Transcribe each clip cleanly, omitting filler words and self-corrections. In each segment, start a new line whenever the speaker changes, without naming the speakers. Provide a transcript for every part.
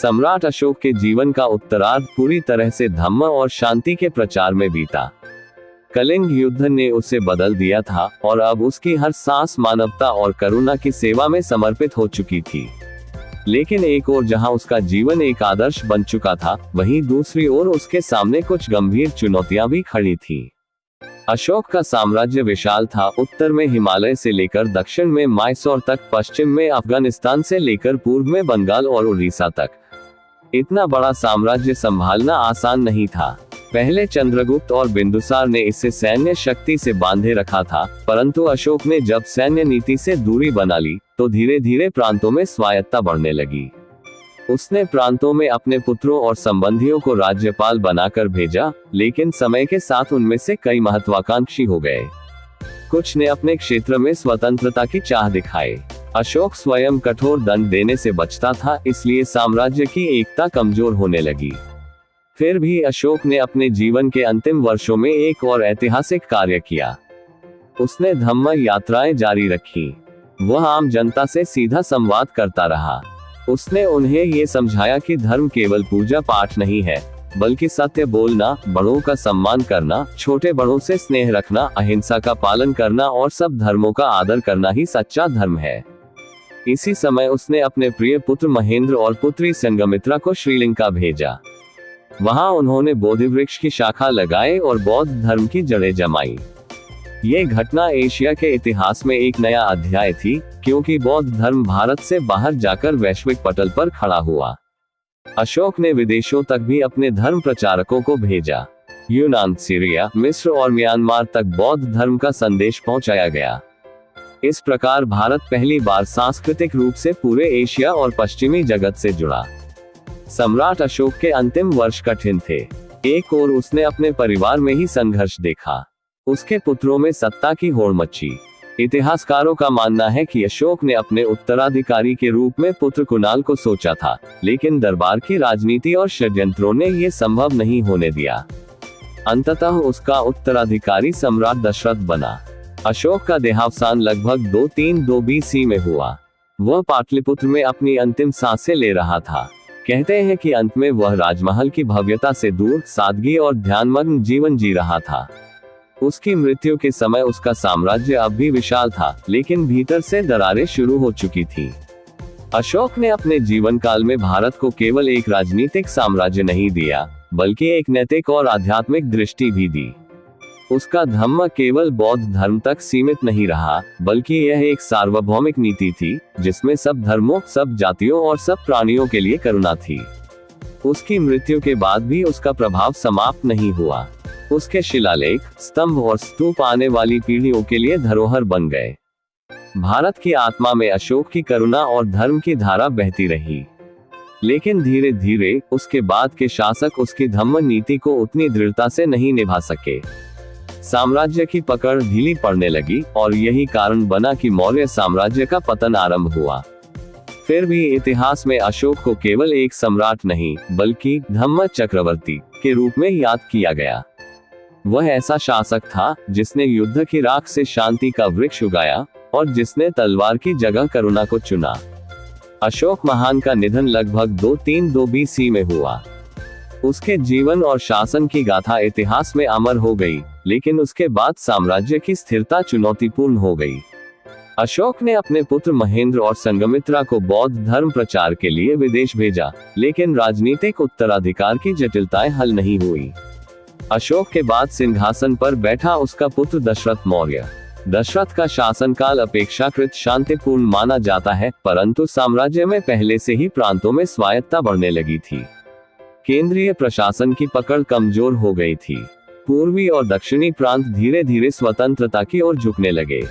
सम्राट अशोक के जीवन का उत्तरार्ध पूरी तरह से धम्म और शांति के प्रचार में बीता। कलिंग युद्ध ने उसे बदल दिया था और अब उसकी हर सांस मानवता और करुणा की सेवा में समर्पित हो चुकी थी। लेकिन एक ओर जहां उसका जीवन एक आदर्श बन चुका था, वहीं दूसरी ओर उसके सामने कुछ गंभीर चुनौतियां भी खड़ी थी। अशोक का साम्राज्य विशाल था। उत्तर में हिमालय से लेकर दक्षिण में मैसूर तक, पश्चिम में अफगानिस्तान से लेकर पूर्व में बंगाल और उड़ीसा तक। इतना बड़ा साम्राज्य संभालना आसान नहीं था। पहले चंद्रगुप्त और बिंदुसार ने इसे सैन्य शक्ति से बांधे रखा था, परंतु अशोक ने जब सैन्य नीति से दूरी बना ली तो धीरे धीरे प्रांतों में स्वायत्तता बढ़ने लगी। उसने प्रांतों में अपने पुत्रों और संबंधियों को राज्यपाल बनाकर भेजा, लेकिन समय के साथ उनमें से कई महत्वाकांक्षी हो गए। कुछ ने अपने क्षेत्र में स्वतंत्रता की चाह दिखाई। अशोक स्वयं कठोर दंड देने से बचता था, इसलिए साम्राज्य की एकता कमजोर होने लगी। फिर भी अशोक ने अपने जीवन के अंतिम वर्षों में एक और ऐतिहासिक कार्य किया। उसने धम्म यात्राएं जारी रखी। वह आम जनता से सीधा संवाद करता रहा। उसने उन्हें ये समझाया कि धर्म केवल पूजा पाठ नहीं है, बल्कि सत्य बोलना, बड़ों का सम्मान करना, छोटे बड़ों से स्नेह रखना, अहिंसा का पालन करना और सब धर्मों का आदर करना ही सच्चा धर्म है। इसी समय उसने अपने प्रिय पुत्र महेंद्र और पुत्री संघमित्रा को श्रीलंका भेजा। वहां उन्होंने बोधि वृक्ष की शाखा लगाए और बौद्ध धर्म की जड़ें जमाई। ये घटना एशिया के इतिहास में एक नया अध्याय थी, क्योंकि बौद्ध धर्म भारत से बाहर जाकर वैश्विक पटल पर खड़ा हुआ। अशोक ने विदेशों तक भी अपने धर्म प्रचारकों को भेजा। यूनान, सीरिया, मिस्र और म्यांमार तक बौद्ध धर्म का संदेश पहुंचाया गया। इस प्रकार भारत पहली बार सांस्कृतिक रूप से पूरे एशिया और पश्चिमी जगत से जुड़ा। सम्राट अशोक के अंतिम वर्ष कठिन थे। एक ओर उसने अपने परिवार में ही संघर्ष देखा। उसके पुत्रों में सत्ता की होड़ मची। इतिहासकारों का मानना है कि अशोक ने अपने उत्तराधिकारी के रूप में पुत्र कुणाल को सोचा था, लेकिन दरबार की राजनीति और षड्यंत्रों ने यह संभव नहीं होने दिया। अंततः उसका उत्तराधिकारी सम्राट दशरथ बना। अशोक का देहावसान लगभग 232 BC में हुआ। वह पाटलिपुत्र में अपनी अंतिम सांसें ले रहा था। कहते हैं कि अंत में वह राजमहल की भव्यता से दूर सादगी और ध्यानमग्न जीवन जी रहा था। उसकी मृत्यु के समय उसका साम्राज्य अब भी विशाल था, लेकिन भीतर से दरारें शुरू हो चुकी थी। अशोक ने अपने जीवन काल में भारत को केवल एक राजनीतिक साम्राज्य नहीं दिया, बल्कि एक नैतिक और आध्यात्मिक दृष्टि भी दी। उसका धम्म केवल बौद्ध धर्म तक सीमित नहीं रहा, बल्कि यह एक सार्वभौमिक नीति थी, जिसमें सब धर्मों, सब जातियों और सब प्राणियों के लिए करुणा थी। उसकी मृत्यु के बाद भी उसका प्रभाव समाप्त नहीं हुआ। उसके शिलालेख, स्तंभ और स्तूप आने वाली पीढ़ियों के लिए धरोहर बन गए। भारत की आत्मा में अशोक की करुणा और धर्म की धारा बहती रही। लेकिन धीरे धीरे उसके बाद के शासक उसकी धम्म नीति को उतनी दृढ़ता से नहीं निभा सके। साम्राज्य की पकड़ ढीली पड़ने लगी और यही कारण बना कि मौर्य साम्राज्य का पतन आरंभ हुआ। फिर भी इतिहास में अशोक को केवल एक सम्राट नहीं, बल्कि धम्म चक्रवर्ती के रूप में याद किया गया। वह ऐसा शासक था जिसने युद्ध की राख से शांति का वृक्ष उगाया और जिसने तलवार की जगह करुणा को चुना। अशोक महान का निधन लगभग 232 BC में हुआ। उसके जीवन और शासन की गाथा इतिहास में अमर हो गई, लेकिन उसके बाद साम्राज्य की स्थिरता चुनौतीपूर्ण हो गई। अशोक ने अपने पुत्र महेंद्र और संघमित्रा को बौद्ध धर्म प्रचार के लिए विदेश भेजा, लेकिन राजनीतिक उत्तराधिकार की जटिलताएं हल नहीं हुई। अशोक के बाद सिंहासन पर बैठा उसका पुत्र दशरथ मौर्य। दशरथ का शासनकाल अपेक्षाकृत शांतिपूर्ण माना जाता है, परंतु साम्राज्य में पहले से ही प्रांतों में स्वायत्तता बढ़ने लगी थी। केंद्रीय प्रशासन की पकड़ कमजोर हो गई थी। पूर्वी और दक्षिणी प्रांत धीरे धीरे स्वतंत्रता की ओर झुकने लगे।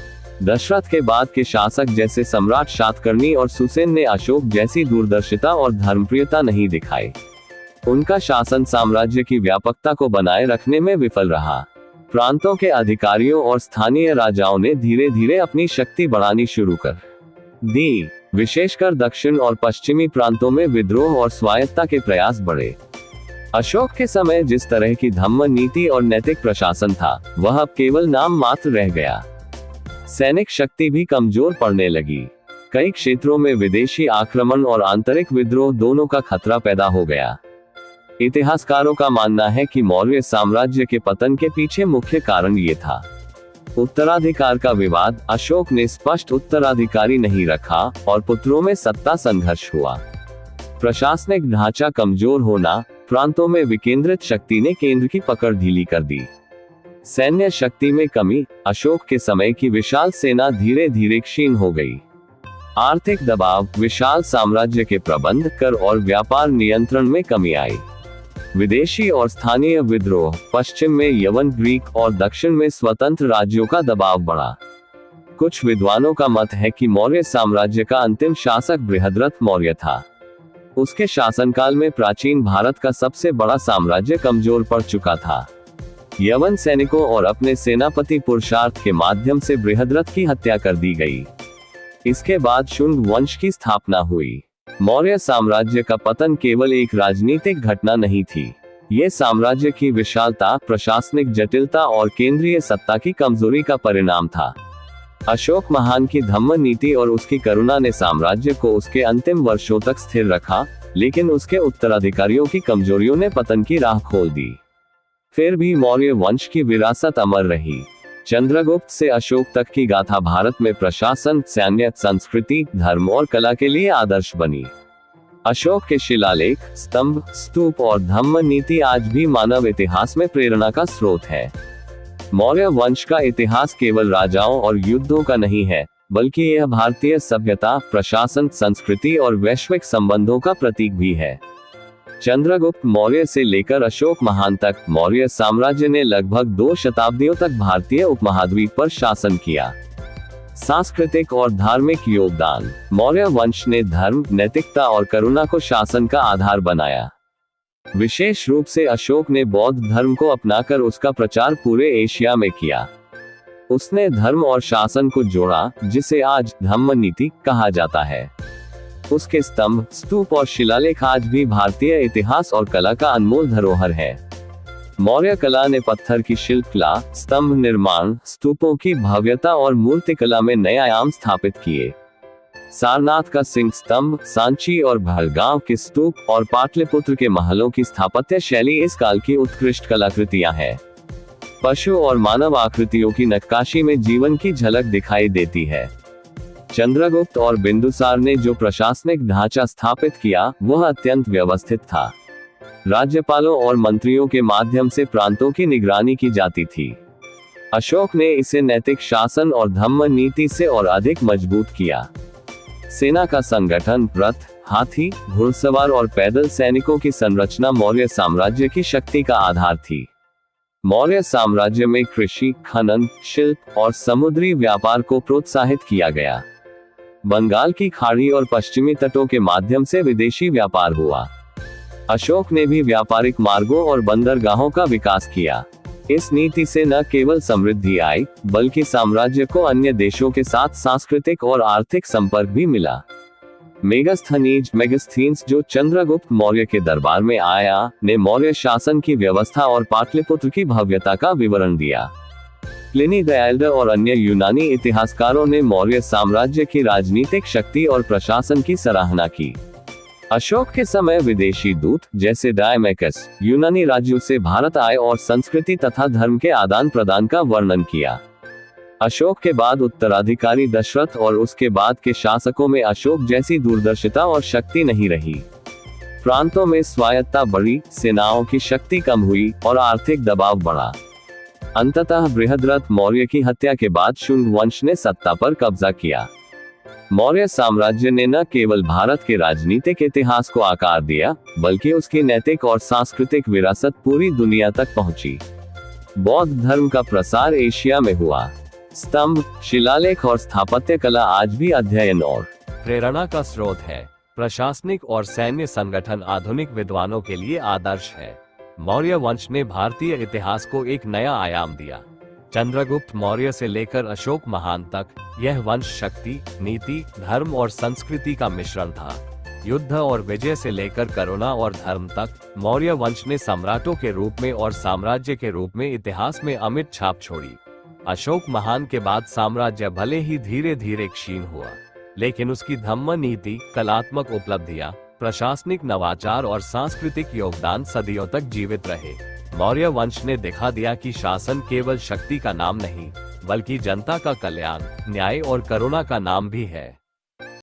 दशरथ के बाद के शासक जैसे सम्राट शातकर्णी और सुसेन ने अशोक जैसी दूरदर्शिता और धर्मप्रियता नहीं दिखाई। उनका शासन साम्राज्य की व्यापकता को बनाए रखने में विफल रहा। प्रांतों के अधिकारियों और स्थानीय राजाओं ने धीरे धीरे अपनी शक्ति बढ़ानी शुरू कर दी। विशेषकर दक्षिण और पश्चिमी प्रांतों में विद्रोह और स्वायत्तता के प्रयास बढ़े। अशोक के समय जिस तरह की धम्म नीति और नैतिक प्रशासन था, वह अब केवल नाम मात्र रह गया। सैनिक शक्ति भी कमजोर पड़ने लगी। कई क्षेत्रों में विदेशी आक्रमण और आंतरिक विद्रोह दोनों का खतरा पैदा हो गया। इतिहासकारों का मानना है कि मौर्य साम्राज्य के पतन के पीछे मुख्य कारण ये था। उत्तराधिकार का विवाद, अशोक ने स्पष्ट उत्तराधिकारी नहीं रखा और पुत्रों में सत्ता संघर्ष हुआ। प्रशासनिक ढांचा कमजोर होना, प्रांतों में विकेंद्रित शक्ति ने केंद्र की पकड़ ढीली कर दी। सैन्य शक्ति में कमी, अशोक के समय की विशाल सेना धीरे धीरे क्षीण हो गई। आर्थिक दबाव, विशाल साम्राज्य के प्रबंध, कर और व्यापार नियंत्रण में कमी आई। विदेशी और स्थानीय विद्रोह, पश्चिम में यवन, ग्रीक और दक्षिण में स्वतंत्र राज्यों का दबाव बढ़ा। कुछ विद्वानों का मत है कि मौर्य साम्राज्य का अंतिम शासक बृहद्रथ मौर्य था। उसके शासनकाल में प्राचीन भारत का सबसे बड़ा साम्राज्य कमजोर पड़ चुका था। यवन सैनिकों और अपने सेनापति पुरुषार्थ के माध्यम से बृहद्रथ की हत्या कर दी गई। इसके बाद शुंग वंश की स्थापना हुई। मौर्य साम्राज्य का पतन केवल एक राजनीतिक घटना नहीं थी। ये साम्राज्य की विशालता, प्रशासनिक जटिलता और केंद्रीय सत्ता की कमजोरी का परिणाम था। अशोक महान की धम्म नीति और उसकी करुणा ने साम्राज्य को उसके अंतिम वर्षों तक स्थिर रखा, लेकिन उसके उत्तराधिकारियों की कमजोरियों ने पतन की राह खोल दी। फिर भी मौर्य वंश की विरासत अमर रही। चंद्रगुप्त से अशोक तक की गाथा भारत में प्रशासन, सैन्य, संस्कृति, धर्म और कला के लिए आदर्श बनी। अशोक के शिलालेख, स्तंभ, स्तूप और धम्म नीति आज भी मानव इतिहास में प्रेरणा का स्रोत है। मौर्य वंश का इतिहास केवल राजाओं और युद्धों का नहीं है, बल्कि यह भारतीय सभ्यता, प्रशासन, संस्कृति और वैश्विक संबंधों का प्रतीक भी है। चंद्रगुप्त मौर्य से लेकर अशोक महान तक, मौर्य साम्राज्य ने लगभग 2 शताब्दियों तक भारतीय उपमहाद्वीप पर शासन किया। सांस्कृतिक और धार्मिक योगदान, मौर्य वंश ने धर्म, नैतिकता और करुणा को शासन का आधार बनाया। विशेष रूप से अशोक ने बौद्ध धर्म को अपनाकर उसका प्रचार पूरे एशिया में किया। उसने धर्म और शासन को जोड़ा, जिसे आज धम्म नीति कहा जाता है। उसके स्तंभ, स्तूप और शिलालेख आज भी भारतीय इतिहास और कला का अनमोल धरोहर है। मौर्य कला ने पत्थर की शिल्पकला, स्तंभ निर्माण, स्तूपों की भव्यता और मूर्तिकला में नए आयाम स्थापित किए। सारनाथ का सिंह स्तंभ, सांची और भड़गांव के स्तूप और पाटलिपुत्र के महलों की स्थापत्य शैली इस काल की उत्कृष्ट कलाकृतियां हैं। पशु और मानव आकृतियों की नक्काशी में जीवन की झलक दिखाई देती है। चंद्रगुप्त और बिंदुसार ने जो प्रशासनिक ढांचा स्थापित किया, वह अत्यंत व्यवस्थित था। राज्यपालों और मंत्रियों के माध्यम से प्रांतों की निगरानी की जाती थी। अशोक ने इसे नैतिक शासन और धम्म नीति से और अधिक मजबूत किया। सेना का संगठन, रथ, हाथी, घुड़सवार और पैदल सैनिकों की संरचना मौर्य साम्राज्य की शक्ति का आधार थी। मौर्य साम्राज्य में कृषि, खनन, शिल्प और समुद्री व्यापार को प्रोत्साहित किया गया। बंगाल की खाड़ी और पश्चिमी तटों के माध्यम से विदेशी व्यापार हुआ। अशोक ने भी व्यापारिक मार्गों और बंदरगाहों का विकास किया। इस नीति से न केवल समृद्धि आई, बल्कि साम्राज्य को अन्य देशों के साथ सांस्कृतिक और आर्थिक संपर्क भी मिला। मेगास्थनीज, जो चंद्रगुप्त मौर्य के दरबार में आया, ने मौर्य शासन की व्यवस्था और पाटलिपुत्र की भव्यता का विवरण दिया। प्लिनी द एल्डर और अन्य यूनानी इतिहासकारों ने मौर्य साम्राज्य की राजनीतिक शक्ति और प्रशासन की सराहना की। अशोक के समय विदेशी दूत, जैसे डायमेकस, यूनानी राज्यों से भारत आए और संस्कृति तथा धर्म के आदान प्रदान का वर्णन किया। अशोक के बाद उत्तराधिकारी दशरथ और उसके बाद के शासकों में अशोक जैसी दूरदर्शिता और शक्ति नहीं रही। प्रांतों में स्वायत्तता बढ़ी, सेनाओं की शक्ति कम हुई और आर्थिक दबाव बढ़ा। अंततः बृहद्रथ मौर्य की हत्या के बाद शुंग वंश ने सत्ता पर कब्जा किया। मौर्य साम्राज्य ने न केवल भारत के राजनीतिक इतिहास को आकार दिया, बल्कि उसकी नैतिक और सांस्कृतिक विरासत पूरी दुनिया तक पहुंची। बौद्ध धर्म का प्रसार एशिया में हुआ। स्तंभ, शिलालेख और स्थापत्य कला आज भी अध्ययन और
प्रेरणा का स्रोत है। प्रशासनिक और सैन्य संगठन आधुनिक विद्वानों के लिए आदर्श है। मौर्य वंश ने भारतीय इतिहास को एक नया आयाम दिया। चंद्रगुप्त मौर्य से लेकर अशोक महान तक यह वंश शक्ति, नीति, धर्म और संस्कृति का मिश्रण था। युद्ध और विजय से लेकर करुणा और धर्म तक मौर्य वंश ने सम्राटों के रूप में और साम्राज्य के रूप में इतिहास में अमिट छाप छोड़ी। अशोक महान के बाद साम्राज्य भले ही धीरे धीरे क्षीण हुआ, लेकिन उसकी धम्म नीति, कलात्मक उपलब्धियां, प्रशासनिक नवाचार और सांस्कृतिक योगदान सदियों तक जीवित रहे। मौर्य वंश ने दिखा दिया कि शासन केवल शक्ति का नाम नहीं, बल्कि जनता का कल्याण, न्याय और करुणा का नाम भी है।